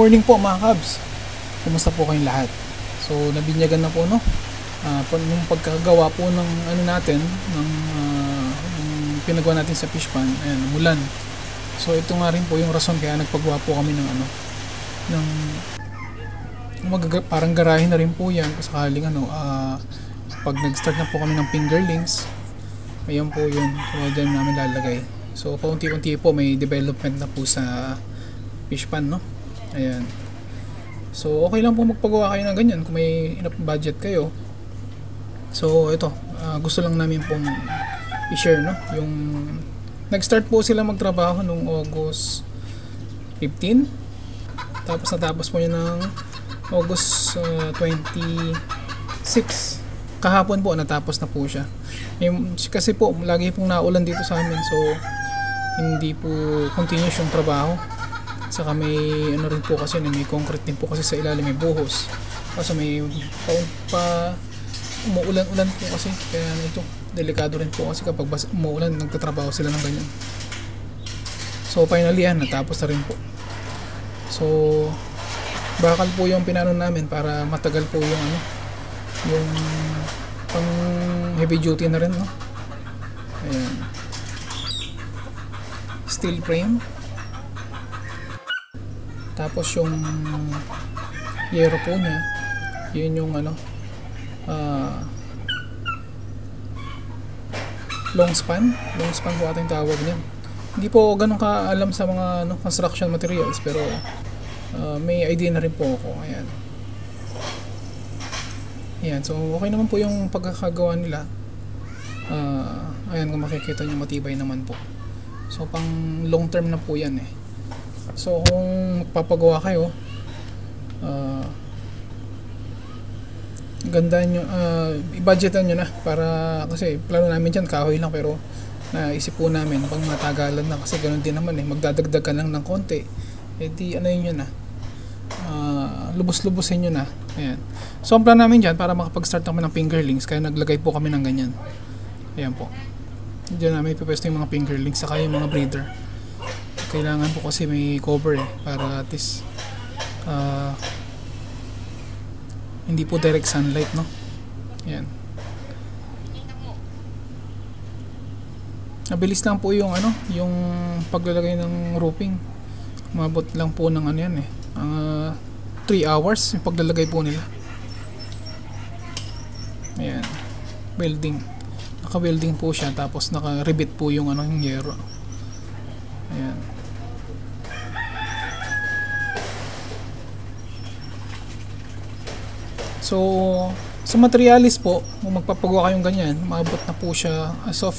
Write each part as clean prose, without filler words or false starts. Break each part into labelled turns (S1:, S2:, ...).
S1: morning po mga kabs. Kumusta po kayong lahat? So nabinyagan na po no. Nung pagkagawa po ng ano natin ng pinagawa natin sa fish pan, ayan, umulan. So ito nga rin po yung rason kaya nagpagawa po kami ng ano ng parang garahe na rin po yan kung sakaling pag nag-start na po kami ng fingerlings, ayan po yun. So dyan namin lalagay. So paunti-unti po may development na po sa fish pan no. Ayan. So okay lang po magpagawa kayo ng ganyan kung may enough budget kayo. So ito, gusto lang namin pong i-share no, yung nag-start po sila magtrabaho nung August 15. Tapos natapos po yun ng August 26. Kahapon po natapos na po siya. Kasi po lagi pong naulan dito sa amin, so hindi po continuous yung trabaho. Saka may ano rin po kasi may concrete din po kasi sa ilalim, may buhos. Kasi may umuulan-ulan po kasi, kaya ito delikado rin po kasi kapag umuulan nagtatrabaho sila ng ganyan. So finally yan, natapos na rin po. So bakal po yung pinano namin para matagal po yung ano, yung pang heavy duty na rin no. Ayan. Steel frame. Tapos yung yero po niya, yun yung ano, long span po ating tawag niyan. Hindi po ganun ka alam sa mga ano, construction materials, pero may idea na rin po ako. Ayan. Ayan, so okay naman po yung pagkakagawa nila. Ayan, kung makikita nyo matibay naman po. So pang long term na po yan eh. So kung magpapagawa kayo, ganda nyo, i-budgetan nyo na, para kasi plano namin dyan kahoy lang, pero naisip po namin pang matagalan na, kasi ganun din naman eh, magdadagdag ka lang ng konti, di ano yun na, lubos-lubosin nyo na. Ayan. So ang plan namin dyan, para makapag-start naman ng fingerlings, kaya naglagay po kami ng ganyan. Ayan po, dyan namin ipipwesto yung mga fingerlings saka yung mga breeder. Kailangan po kasi may cover eh, para at least hindi po direct sunlight no. Ayan. Mabilis lang po yung ano, yung paglalagay ng roofing. Umabot lang po ng ano yan eh, 3 hours yung paglalagay po nila. Ayan. Welding. Naka-welding po siya, tapos naka-rivet po yung ano, yung yero. Ayan. So sa materialis po, kung magpapagawa kayong ganyan, maabot na po siya as of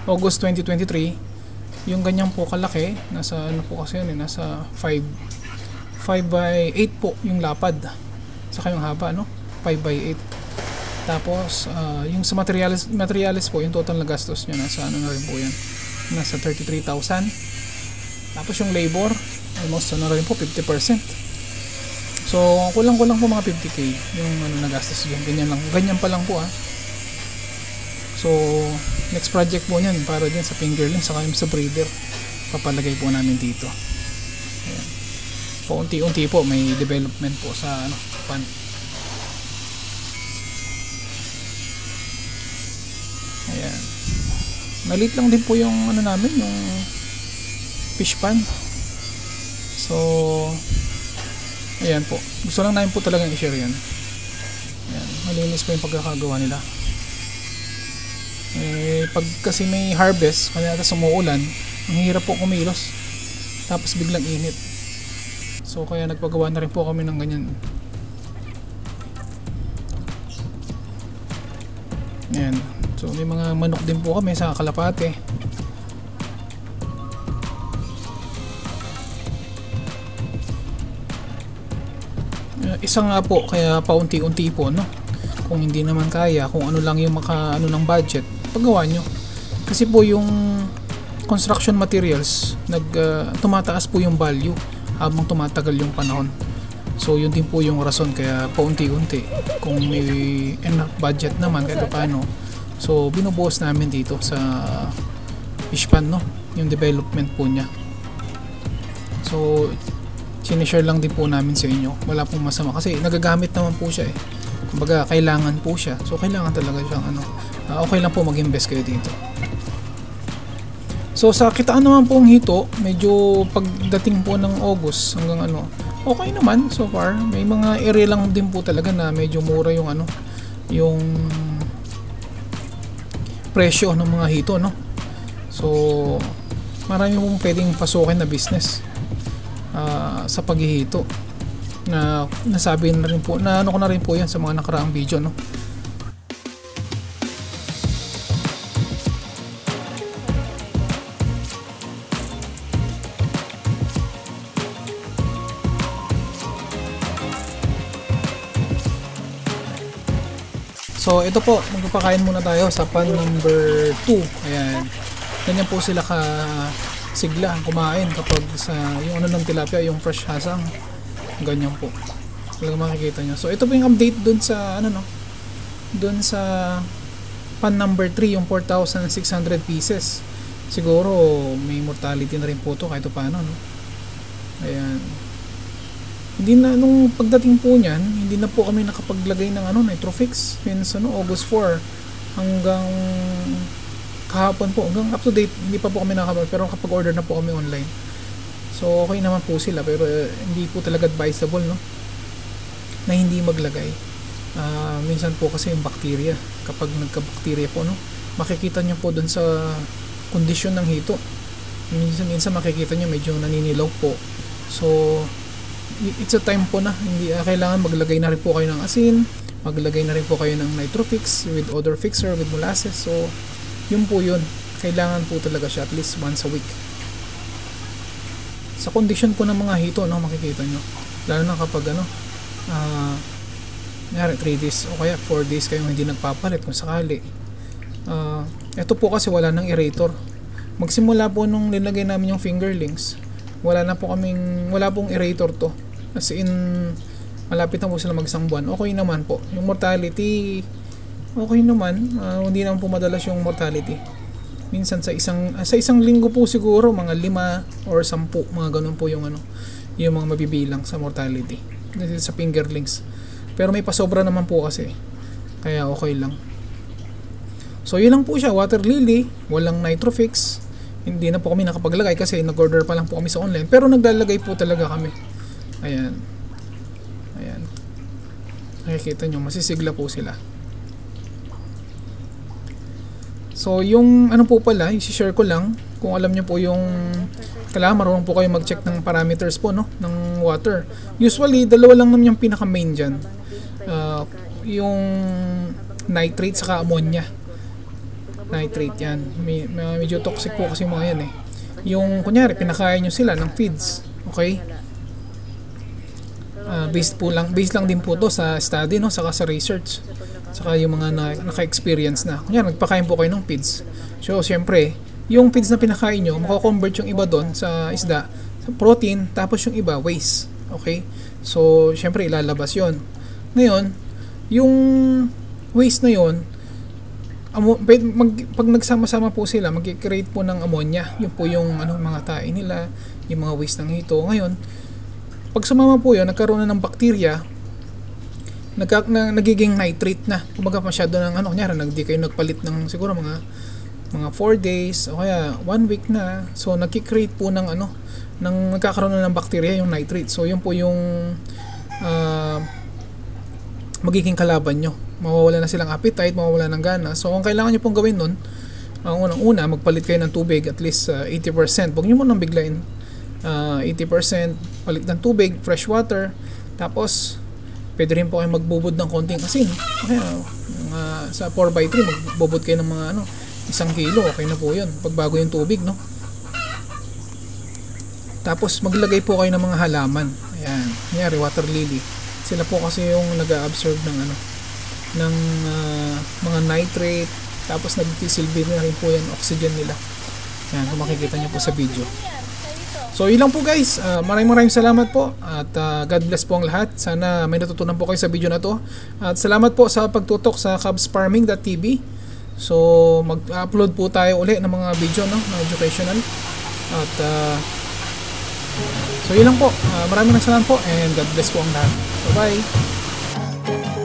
S1: August 2023. Yung ganyan po kalaki, nasa ano po kasi yan eh, nasa 5 by 8 po yung lapad, saka yung haba no, 5 by 8. Tapos yung sa materialis po, yung total na gastos nyo nasa ano na rin po yan, nasa 33,000. Tapos yung labor, almost ano rin po, 50%. So kulang po mga 50k yung ano na gastos dyan. Ganyan pa lang po So next project po nyan, para dyan sa fingerling saka yung sa breeder, papalagay po namin dito. Ayan. Paunti-unti po may development po sa ano, pan. Ayan. Maliit lang din po yung ano namin, yung fish pan. So ayan po, gusto lang namin po talagang i-share yan. Ayan, malinis po yung pagkakagawa nila. Pag kasi may harvest, kaya sumuulan, ang hirap po kumilos, tapos biglang init. So kaya nagpagawa na rin po kami ng ganyan. Ayan. So may mga manok din po kami sa kalapate. Isa nga po, kaya paunti-unti po no. Kung hindi naman kaya, kung ano lang yung ano ng budget, paggawa nyo. Kasi po yung construction materials, tumataas po yung value habang tumatagal yung panahon. So yun din po yung rason kaya paunti-unti. Kung may enough budget naman kahit paano, so binubuhos namin dito sa fish pan no, yung development po niya. So sinishare lang din po namin sa inyo. Wala pong masama kasi nagagamit naman po siya eh. Kumbaga kailangan po siya. So kailangan talaga siyang ano, okay lang po mag-invest kayo dito. So sa kitaan naman pong hito, medyo pagdating po ng August hanggang ano, okay naman so far. May mga area lang din po talaga na medyo mura yung ano, yung presyo ng mga hito, no. So marami pong pwedeng pasukin na business sa paghihito na nasabi na rin po na ano ko na rin po yan sa mga nakaraang video, no. So ito po, magpapakain muna tayo sa pan number 2. Ayan, ganyan po sila ka sigla kumain kapag sa yung ano ng tilapia, yung fresh hasang, ganyan po talaga makikita nyo. So ito po yung update dun sa ano, no, dun sa pan number 3, yung 4,600 pieces. Siguro may mortality na rin po to kahit paano, no. Ayan, hindi na nung pagdating po niyan, hindi na po kami nakapaglagay ng ano, Nitrofix since ano, August 4 hanggang kahapon po, hanggang up to date hindi pa po kami nakapag, pero kapag order na po kami online. So okay naman po sila, pero hindi po talaga advisable, no, na hindi maglagay. Minsan po kasi yung bacteria, kapag nagka-bacteria po, no, makikita nyo po dun sa kondisyon ng hito. Minsan makikita nyo medyo naninilaw po. So it's a time po na hindi kailangan maglagay na rin po kayo ng asin, maglagay na rin po kayo ng Nitrofix with odor fixer, with molasses. So yun po yun, kailangan po talaga siya at least once a week. Sa condition po ng mga hito, no, makikita nyo, lalo na kapag ano, 3 days o kaya 4 days kayong hindi nagpapalit kung sakali. Ito po kasi wala ng aerator. Magsimula po nung linagay namin yung fingerlings, wala pong aerator to, as in malapit na po sila mag-isang buwan. Okay naman po yung mortality, okay naman, hindi naman po madalas yung mortality. Minsan sa isang linggo po siguro mga 5 or 10, mga ganun po yung ano, yung mga mabibilang sa mortality sa fingerlings. Pero may pasobra naman po kasi, kaya okay lang. So yun lang po siya, water lily, walang Nitrofix. Hindi na po kami nakapaglagay kasi nag-order pa lang po kami sa online, pero naglalagay po talaga kami. Ayan, ayan, nakikita nyo, masisigla po sila. So yung ano po pala, i-share ko lang, kung alam nyo po yung kailangan marunong po kayo mag-check ng parameters po, no, ng water. Usually dalawa lang naman yung pinaka main dyan, yung nitrate saka ammonia. Nitrate yan, medyo toxic po kasi mga yan eh. Yung kunyari pinakain nyo sila ng feeds, okay, based lang din po to sa study, no, saka sa research, saka yung mga naka-experience na. Kunyari nagpakain po kayo ng feeds, so syempre yung feeds na pinakain nyo, makakonvert yung iba doon sa isda sa protein, tapos yung iba waste, okay. So syempre ilalabas yon. Ngayon yung waste na yon, pag nagsama-sama po sila, mag-create po ng ammonia. Yun po yung ano, mga tae nila, yung mga waste ng hito. Ngayon, pag sumama po yun, nagkaroon na ng bakterya, nagiging nitrate na. Kumbaga masyado ng ano, kunyari, di kayo nagpalit ng siguro mga 4 days o kaya 1 week na. So nagki-create po ng ano, nagkakaroon na ng bakterya, yung nitrate. So yun po yung magiging kalaban nyo. Mawawala na silang appetite, mawawala ng gana. So kung kailangan nyo pong gawin nun, ang unang-una, magpalit kayo ng tubig at least 80%. Huwag nyo munang biglain, 80% palit ng tubig, fresh water. Tapos pwede rin po kayo magbubod ng konting asin. Okay, sa 4x3 magbubod kayo ng mga 1 kilo, okay na po yun pagbago yung tubig, no. Tapos maglagay po kayo ng mga halaman. Ayan, kunyari water lily, sila po kasi yung nag-absorb ng ng mga nitrate, tapos nagtisilbi na rin po yan oxygen nila. Ayan, kung makikita nyo po sa video. So yun lang po guys, maraming salamat po at God bless po ang lahat. Sana may natutunan po kayo sa video na to. At salamat po sa pagtutok sa cubsfarming.tv. So mag-upload po tayo uli ng mga video, no, na educational. At So yun lang po. Maraming salamat po and God bless po ang lahat. Bye bye.